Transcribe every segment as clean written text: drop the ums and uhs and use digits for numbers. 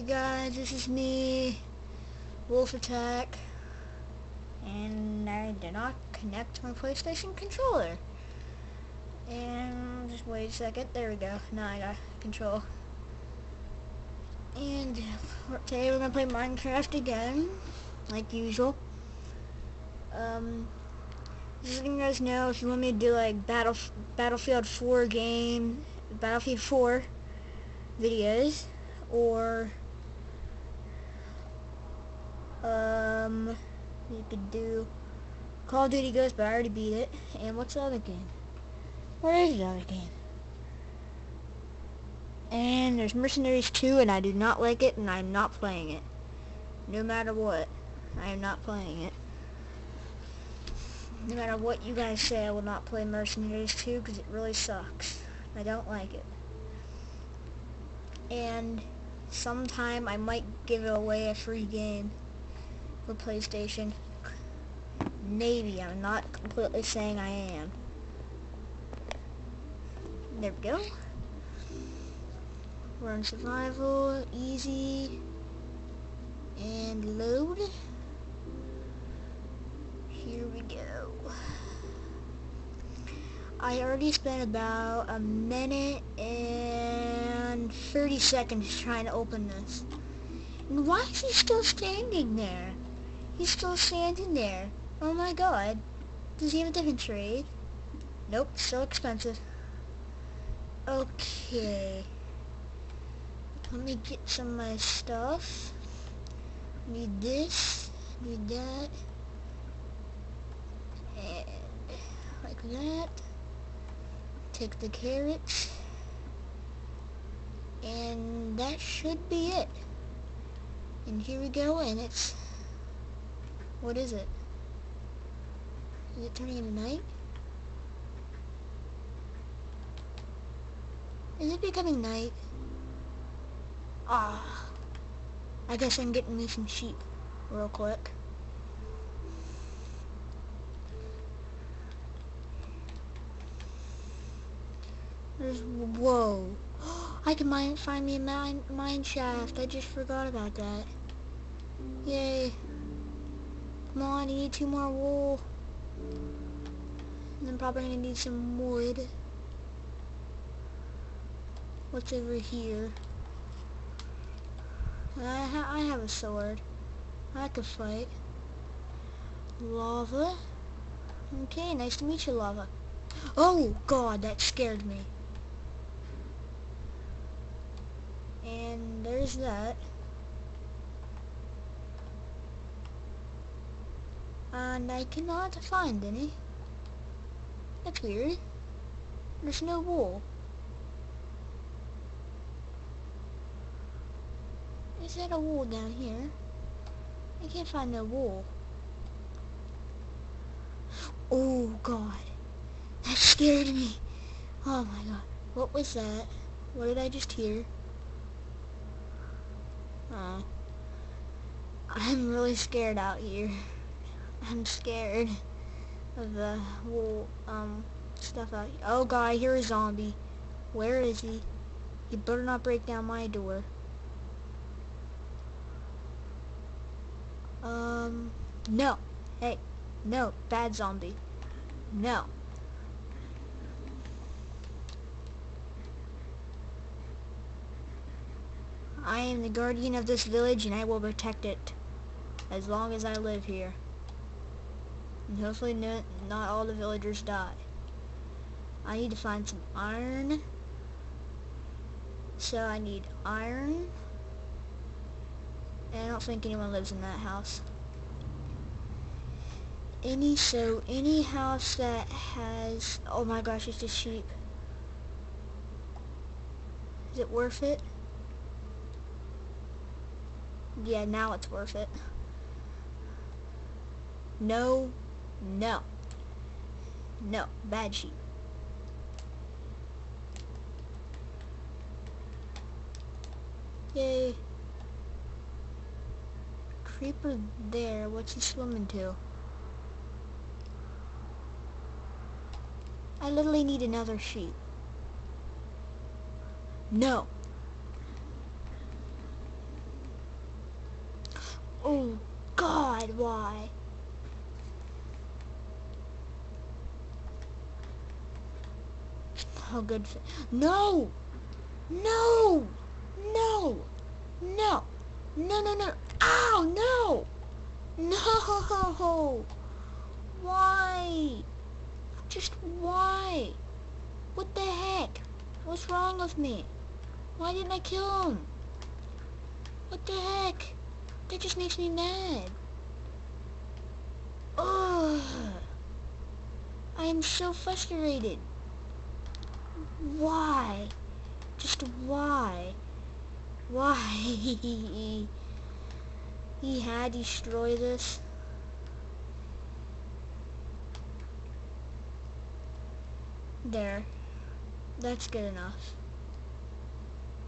Hey guys, this is me, Wolf Attack, and I did not connect my PlayStation controller. And just wait a second, there we go, now I got control. And today we're gonna play Minecraft again, like usual. Just letting you guys know if you want me to do like Battlefield 4 Battlefield 4 videos, or you could do Call of Duty Ghosts, but I already beat it. And what's the other game? Where is the other game? And there's Mercenaries 2, and I do not like it, and I'm not playing it. No matter what, I am not playing it. No matter what you guys say, I will not play Mercenaries 2, because it really sucks. I don't like it. And sometime I might give away a free game for PlayStation. Maybe. I'm not completely saying I am. There we go. We're on survival, easy, and load. Here we go. I already spent about a minute and 30 seconds trying to open this. And why is he still standing there? He's still standing there. Oh my god. Does he have a different trade? Nope, so expensive. Okay. Let me get some of my stuff. Need this, need that, and like that. Take the carrots, and that should be it. And here we go, and it's, what is it? Is it turning into night? Is it becoming night? Ah, I guess I'm getting me some sheep real quick. Whoa. I can find me a mine shaft. I just forgot about that. Yay. Come on, I need 2 more wool. And I'm probably going to need some wood. What's over here? I have a sword. I could fight. Lava. Okay, nice to meet you, lava. Oh, God, that scared me. And there's that. And I cannot find any. That's weird. There's no wool. Is that a wool down here? I can't find no wool. Oh, God. That scared me. Oh, my God. What was that? What did I just hear? Oh. I'm really scared out here. I'm scared of the wool, stuff out here. Oh, God, I hear a zombie. Where is he? He better not break down my door. No. Hey. No. Bad zombie. No. I am the guardian of this village, and I will protect it as long as I live here. And hopefully not all the villagers die. I need to find some iron. So I need iron. And I don't think anyone lives in that house. Any house that has, oh my gosh, it's just sheep. Is it worth it? Yeah, now it's worth it. No, no, no, bad sheep. Yay. Creeper there, what's he swimming to? I literally need another sheep. No. God, why? Oh, good. No! No! No! No! No, no, no! Ow, no! No! Why? Just why? What the heck? What's wrong with me? Why didn't I kill him? What the heck? That just makes me mad. Ugh. I am so frustrated. Why? Just why? Why? He had to destroy this. There. That's good enough.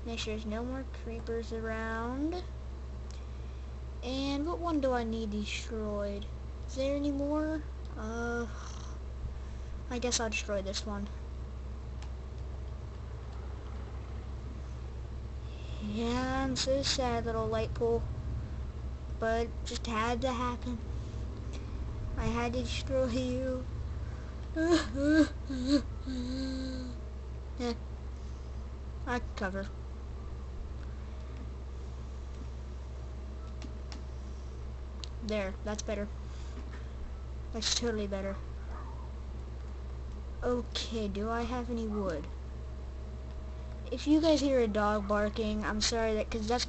Make sure there's no more creepers around. And what one do I need destroyed? Is there any more? I guess I'll destroy this one. Yeah, I'm so sad, little light pole. But it just had to happen. I had to destroy you. Yeah, I can cover. There, that's better. That's totally better. Okay, do I have any wood? If you guys hear a dog barking, I'm sorry, that because that's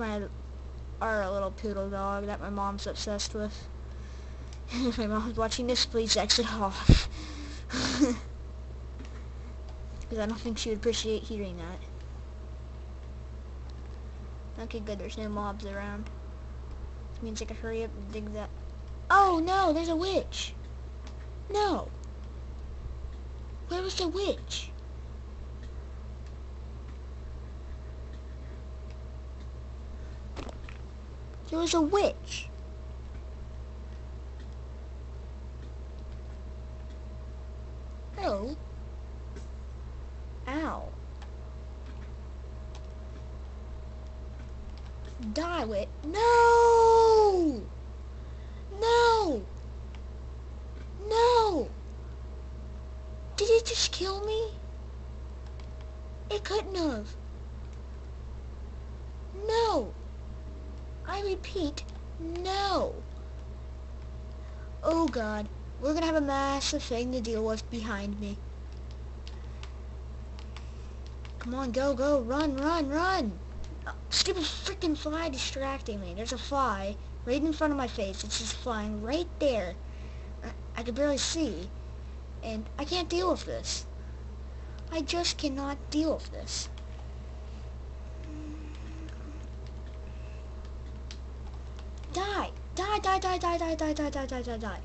our little poodle dog that my mom's obsessed with. If my mom's watching this, please exit off. Because I don't think she would appreciate hearing that. Okay, good, there's no mobs around. Which means I can hurry up and dig that. Oh no, there's a witch! No! Where was the witch? There was a witch! Oh. Ow. Die, witch. No! No! No! Did it just kill me? It couldn't have. No! I repeat, no! Oh God, we're gonna have a massive thing to deal with behind me. Come on, go, go, run, run, run! Stupid freaking fly distracting me. There's a fly right in front of my face. It's just flying right there. I can barely see. And I can't deal with this. I just cannot deal with this. Die! Die, die, die, die, die, die, die, die, die, die, die.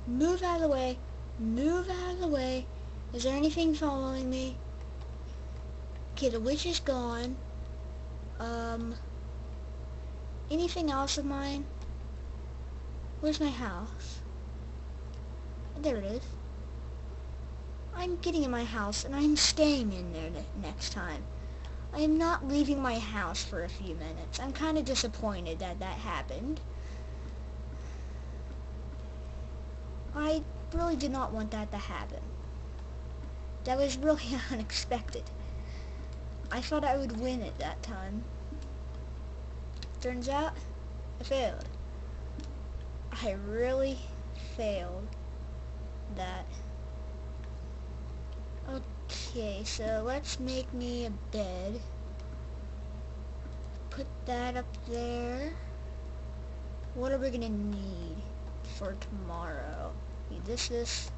Move out of the way. Move out of the way. Is there anything following me? Okay, the witch is gone. Anything else of mine? Where's my house? There it is. I'm getting in my house, and I'm staying in there next time. I am not leaving my house for a few minutes. I'm kind of disappointed that that happened. I really did not want that to happen. That was really unexpected. I thought I would win at that time. Turns out, I failed. I really failed that. Okay, so let's make me a bed. Put that up there. What are we gonna need for tomorrow? Need this,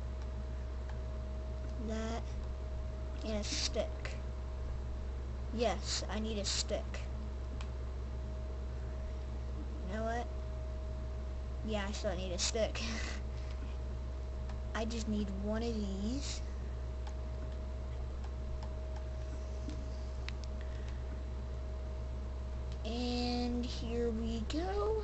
that, and a stick. Yes, I need a stick. You know what? Yeah, I still need a stick. I just need one of these. And here we go.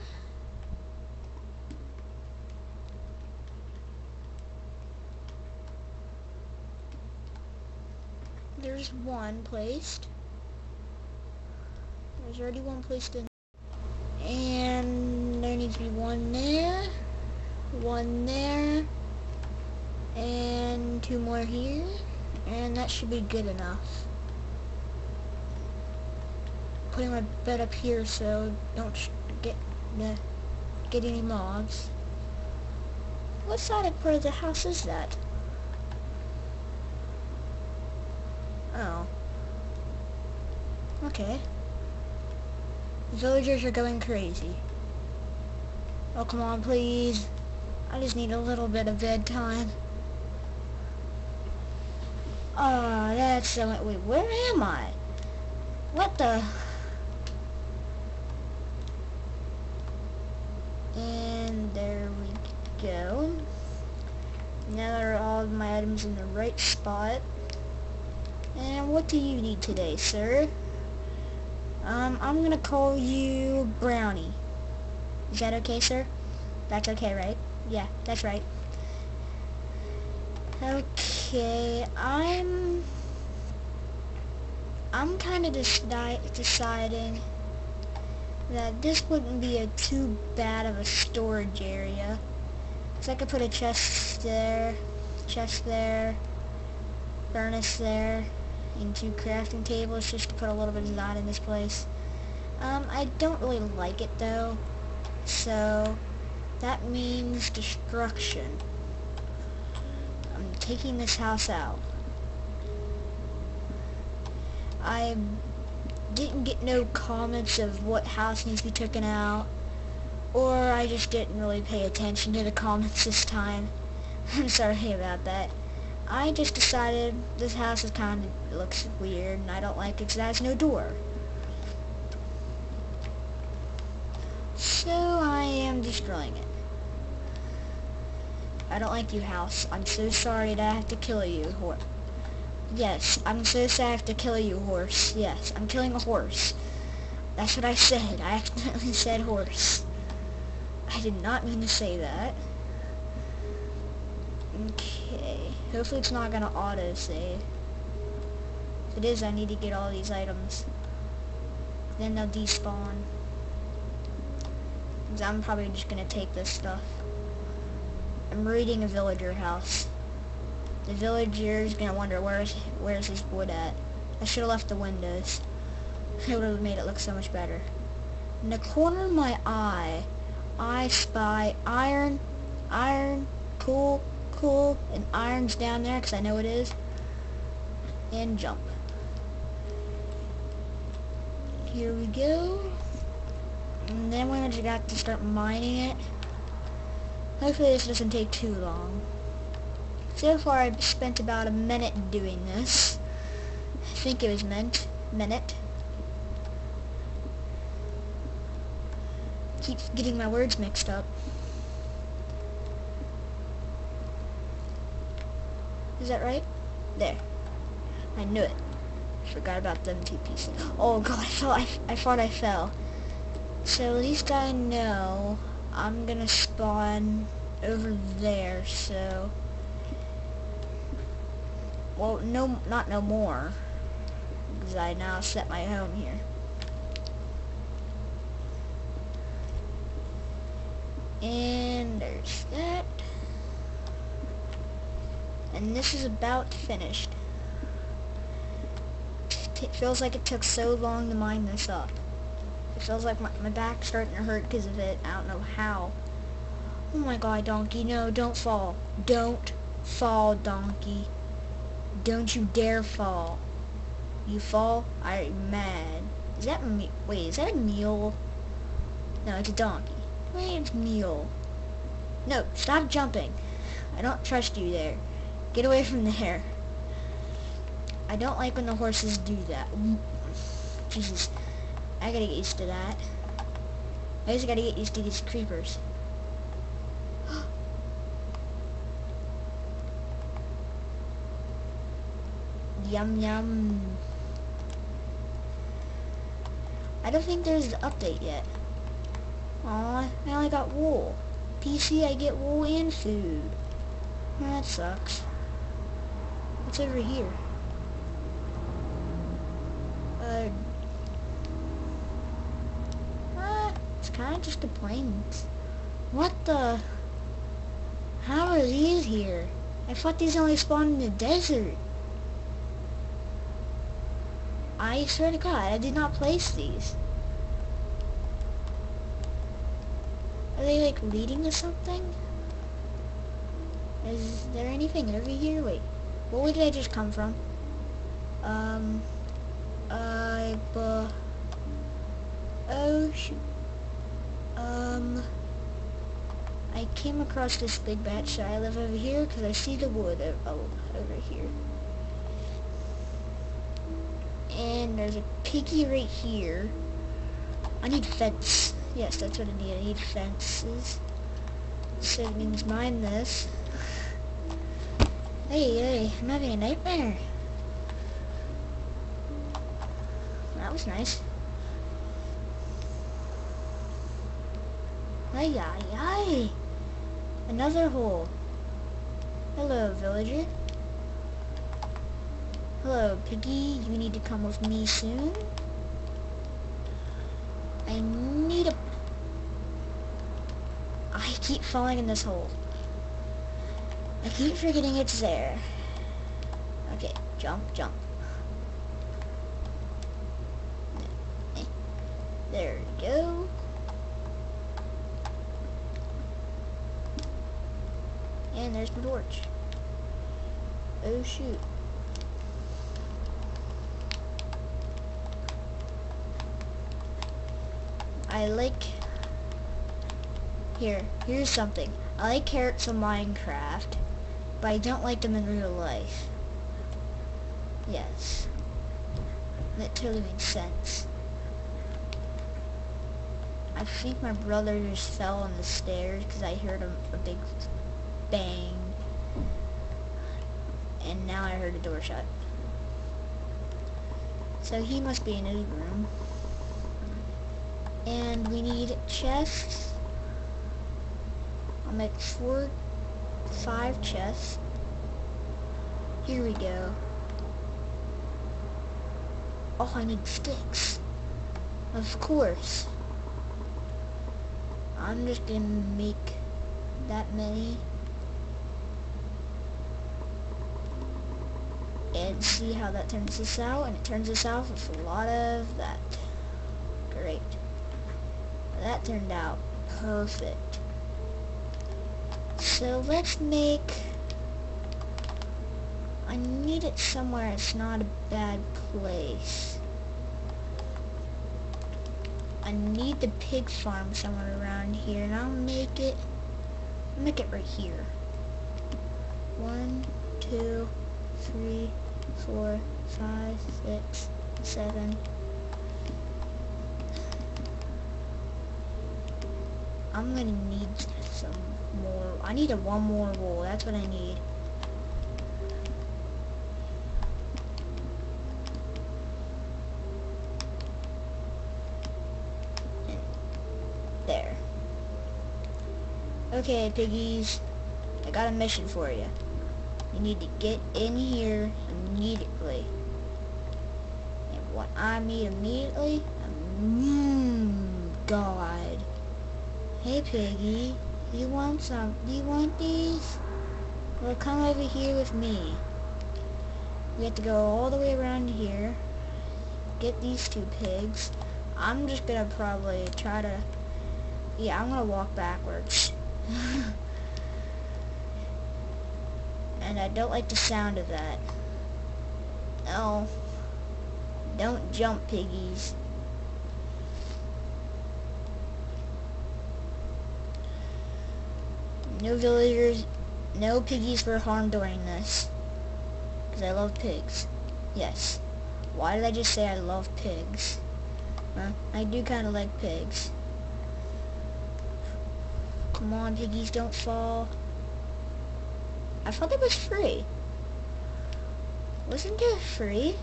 There's one placed. There's already one placed in. And there needs to be one there, and 2 more here, and that should be good enough. Putting my bed up here so don't get any mobs. What side of part of the house is that? Oh. Okay. Villagers are going crazy. Oh, come on, please. I just need a little bit of bedtime. Oh, that's so... Wait, where am I? What the... And there we go. Now there are all of my items in the right spot. And what do you need today, sir? I'm gonna call you Brownie. Is that okay, sir? That's okay, right? Yeah, that's right. Okay, I'm kind of deciding that this wouldn't be too bad of a storage area. So I could put a chest there, furnace there, and 2 crafting tables just to put a little bit of design in this place. I don't really like it though, so that means destruction. I'm taking this house out. I didn't get no comments of what house needs to be taken out, or I just didn't really pay attention to the comments this time. I'm sorry about that. I just decided this house is looks weird and I don't like it because it has no door. So I am destroying it. I don't like you, house. I'm so sorry that I have to kill you, horse. Yes, I'm so sad I have to kill you, horse. Yes, I'm killing a horse. That's what I said. I accidentally said horse. I did not mean to say that. Okay. Hopefully it's not gonna auto-save. If it is, I need to get all these items. Then they'll despawn. Because I'm probably just gonna take this stuff. I'm raiding a villager house. The villager's gonna wonder where's his wood at. I should have left the windows. It would have made it look so much better. In the corner of my eye, I spy iron, cool, and iron's down there because I know it is, and jump. Here we go. And then we're just got to start mining it. Hopefully this doesn't take too long. So far I've spent about a minute doing this. I think it was minute. Keep getting my words mixed up. Is that right? There. I knew it. Forgot about them 2 pieces. Oh god, I thought I fell. So at least I know I'm gonna spawn over there, so... Well, no, not no more. Because I now set my home here. And there's that. And this is about finished. It feels like it took so long to mine this up. It feels like my back's starting to hurt because of it. I don't know how. Oh my god, donkey, no, don't fall. Don't fall, donkey. Don't you dare fall. You fall, I'm mad. Is that wait, is that a mule? No, it's a donkey. Wait, it's mule. No, stop jumping. I don't trust you there. Get away from there. I don't like when the horses do that. Jesus. I gotta get used to that. I just gotta get used to these creepers. Yum yum. I don't think there's an update yet. Aw, I only got wool. PC, I get wool and food. That sucks. What's over here? It's kind of just a plains. What the? How are these here? I thought these only spawned in the desert. I swear to God, I did not place these. Are they like leading to something? Is there anything over here? Wait, what way did I just come from? Oh shoot. I came across this big batch, so I live over here because I see the wood over here. And there's a piggy right here. I need fence. Yes, that's what I need. I need fences. So it means mine this. Hey, I'm having a nightmare. That was nice. Ay. Another hole. Hello, villager. Hello, piggy. You need to come with me soon. I keep falling in this hole. I keep forgetting it's there. Okay, jump. There we go. And there's my torch. Oh shoot. Here's something. I like carrots in Minecraft, but I don't like them in real life. Yes. That totally makes sense. I think my brother just fell on the stairs because I heard a big bang. And now I heard the door shut. So he must be in his room. And we need chests. I'll make 5 chests. Here we go. Oh, I need sticks. Of course. I'm just gonna make that many. And see how that turns this out. And it turns this out with a lot of that. Great. That turned out perfect. So let's make... I need it somewhere it's not a bad place. I need the pig farm somewhere around here, and I'll make it right here. 1, 2, 3, 4, 5, 6, 7. I'm gonna need some more. I need one more wool. That's what I need. And there. Okay, piggies. I got a mission for you. You need to get in here immediately. And what I need immediately? God. Hey piggy, do you want these? Well, come over here with me. We have to go all the way around here, get these 2 pigs. I'm just gonna probably try to, yeah, I'm gonna walk backwards. And I don't like the sound of that. Oh, don't jump, piggies. No villagers, no piggies were harmed during this. Because I love pigs. Yes. Why did I just say I love pigs? I do kind of like pigs. Come on, piggies, don't fall. I thought it was free. Wasn't it free?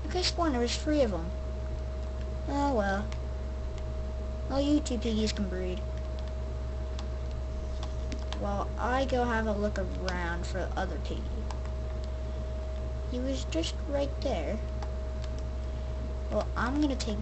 I could have sworn there was 3 of them. Oh well. Oh, you 2 piggies can breed. Well, I go have a look around for the other piggy. He was just right there. Well, I'm gonna take